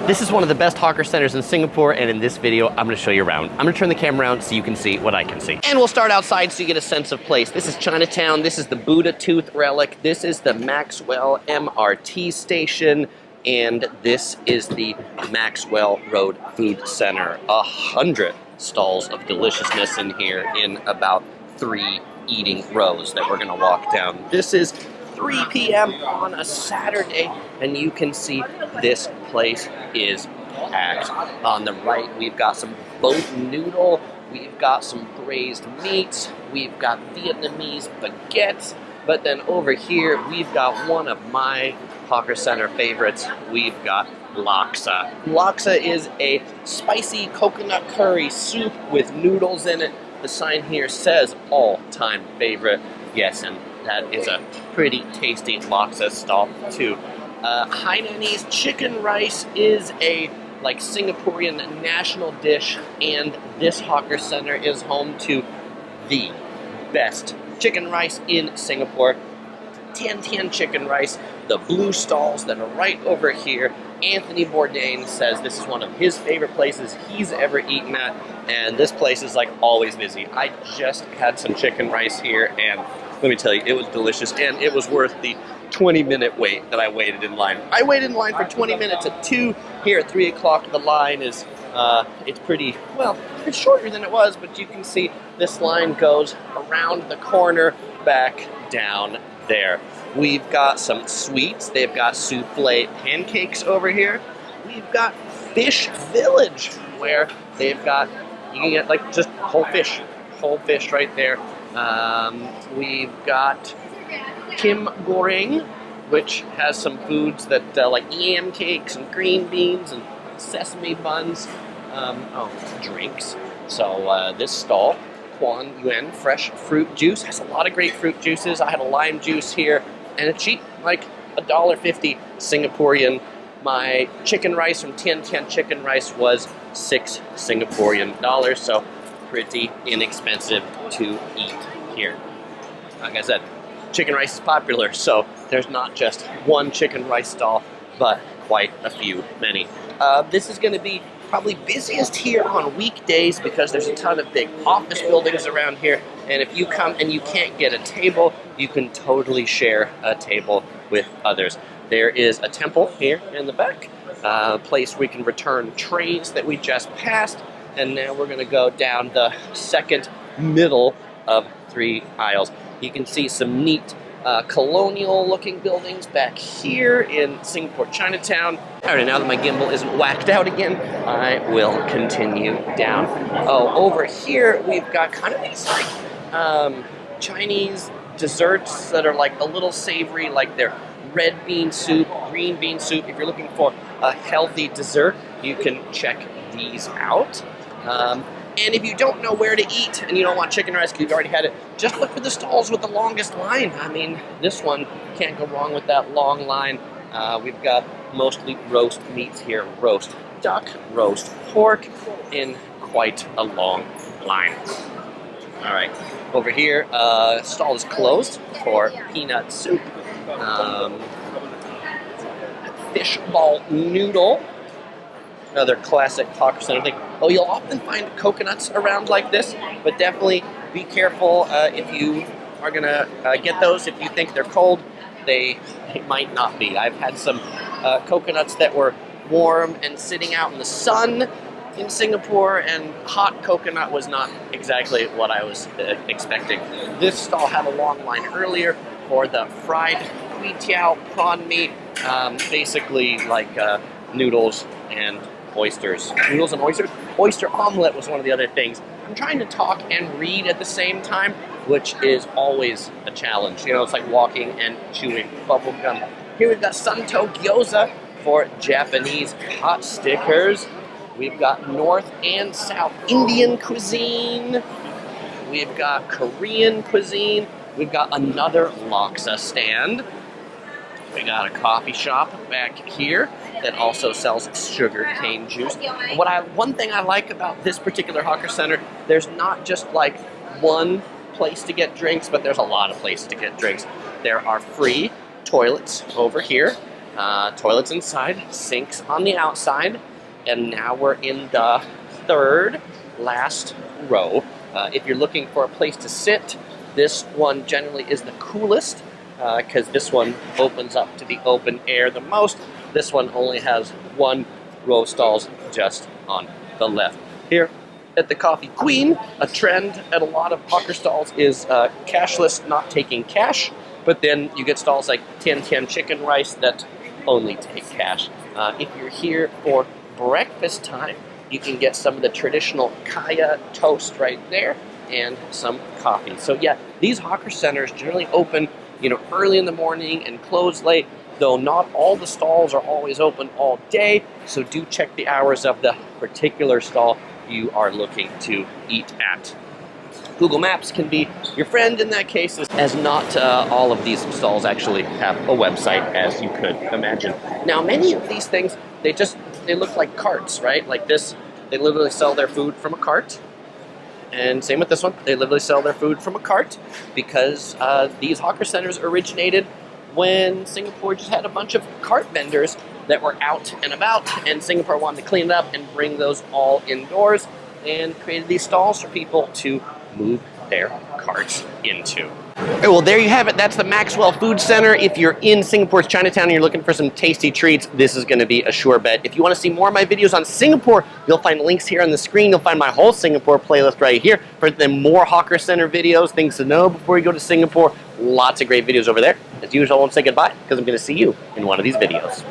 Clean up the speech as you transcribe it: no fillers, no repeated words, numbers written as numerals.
This is one of the best hawker centers in Singapore, and in this video, I'm gonna show you around. I'm gonna turn the camera around so you can see what I can see. And we'll start outside so you get a sense of place. This is Chinatown, this is the Buddha Tooth Relic, this is the Maxwell MRT station, and this is the Maxwell Road Food Center. 100 stalls of deliciousness in here in about 3 eating rows that we're gonna walk down. This is 3 p.m. on a Saturday, and you can see this place is packed. On the right, we've got some boat noodle, we've got some braised meats, we've got Vietnamese baguettes, but then over here, we've got one of my hawker center favorites. We've got laksa. Laksa is a spicy coconut curry soup with noodles in it. The sign here says all-time favorite. Yes, and that is a pretty tasty laksa stall too. Hainanese chicken rice is a Singaporean national dish, and this hawker center is home to the best chicken rice in Singapore. Tian chicken rice, the blue stalls that are right over here. Anthony Bourdain says this is one of his favorite places he's ever eaten at, and this place is always busy. I just had some chicken rice here, and let me tell you, it was delicious, and it was worth the 20-minute wait that I waited in line. I waited in line for 20 minutes at 2. Here at 3 o'clock, the line is, it's pretty, well, it's shorter than it was, but you can see this line goes around the corner back down there. We've got some sweets. They've got souffle pancakes over here. We've got Fish Village, where they've got, you can get just whole fish right there. We've got Kim Goreng, which has some foods that like yam cakes and green beans and sesame buns. Drinks. So this stall, Quan Yuan Fresh Fruit Juice, has a lot of great fruit juices. I had a lime juice here, and it's cheap, like $1.50 Singaporean. My chicken rice from Tian Chicken Rice was 6 Singaporean dollars, so pretty inexpensive to eat here. Like I said, chicken rice is popular, so there's not just one chicken rice stall, but quite a few, many. This is going to be probably busiest here on weekdays because there's a ton of big office buildings around here, and if you come and you can't get a table, you can totally share a table with others. There is a temple here in the back, a place where we can return trays that we just passed, and now we're going to go down the second middle of 3 aisles. You can see some neat colonial-looking buildings back here in Singapore, Chinatown. All right, now that my gimbal isn't whacked out again, I will continue down. Oh, over here we've got kind of these Chinese desserts that are a little savory, like they're red bean soup, green bean soup. If you're looking for a healthy dessert, you can check these out. And if you don't know where to eat and you don't want chicken rice because you've already had it, just look for the stalls with the longest line. I mean, this one, can't go wrong with that long line. We've got mostly roast meats here. Roast duck, roast pork, in quite a long line. All right, over here, stall is closed for peanut soup. Fish ball noodle. Another classic hawker center thing. Oh, you'll often find coconuts around like this, but definitely be careful if you are gonna get those. If you think they're cold, they might not be. I've had some coconuts that were warm and sitting out in the sun in Singapore, and hot coconut was not exactly what I was expecting. This stall had a long line earlier for the fried kui tiao prawn meat, basically noodles and oysters. Noodles and oysters? Oyster omelet was one of the other things. I'm trying to talk and read at the same time, which is always a challenge. You know, it's like walking and chewing bubble gum. Here we've got Santo Gyoza for Japanese hot stickers. We've got North and South Indian cuisine. We've got Korean cuisine. We've got another laksa stand. We got a coffee shop back here that also sells sugar cane juice. And one thing I like about this particular hawker center, there's not just one place to get drinks, but there's a lot of places to get drinks. There are free toilets over here. Toilets inside, sinks on the outside, and now we're in the third last row. If you're looking for a place to sit, this one generally is the coolest because this one opens up to the open air the most. This one only has one row of stalls just on the left. Here at the Coffee Queen, a trend at a lot of hawker stalls is cashless, not taking cash, but then you get stalls like Tian chicken rice that only take cash. If you're here for breakfast time, you can get some of the traditional kaya toast right there and some coffee. So yeah, these hawker centers generally open, early in the morning and close late, though not all the stalls are always open all day. So do check the hours of the particular stall you are looking to eat at. Google Maps can be your friend in that case, as not all of these stalls actually have a website, as you could imagine. Now, many of these things, they look like carts, right? Like this, they literally sell their food from a cart. And same with this one, they literally sell their food from a cart because these hawker centers originated when Singapore just had a bunch of cart vendors that were out and about, and Singapore wanted to clean it up and bring those all indoors and created these stalls for people to move their carts into. Okay, well, there you have it. That's the Maxwell Food Center. If you're in Singapore's Chinatown and you're looking for some tasty treats, this is going to be a sure bet. If you want to see more of my videos on Singapore, you'll find links here on the screen. You'll find my whole Singapore playlist right here. For then more hawker center videos, things to know before you go to Singapore. Lots of great videos over there. As usual, I won't say goodbye because I'm going to see you in one of these videos.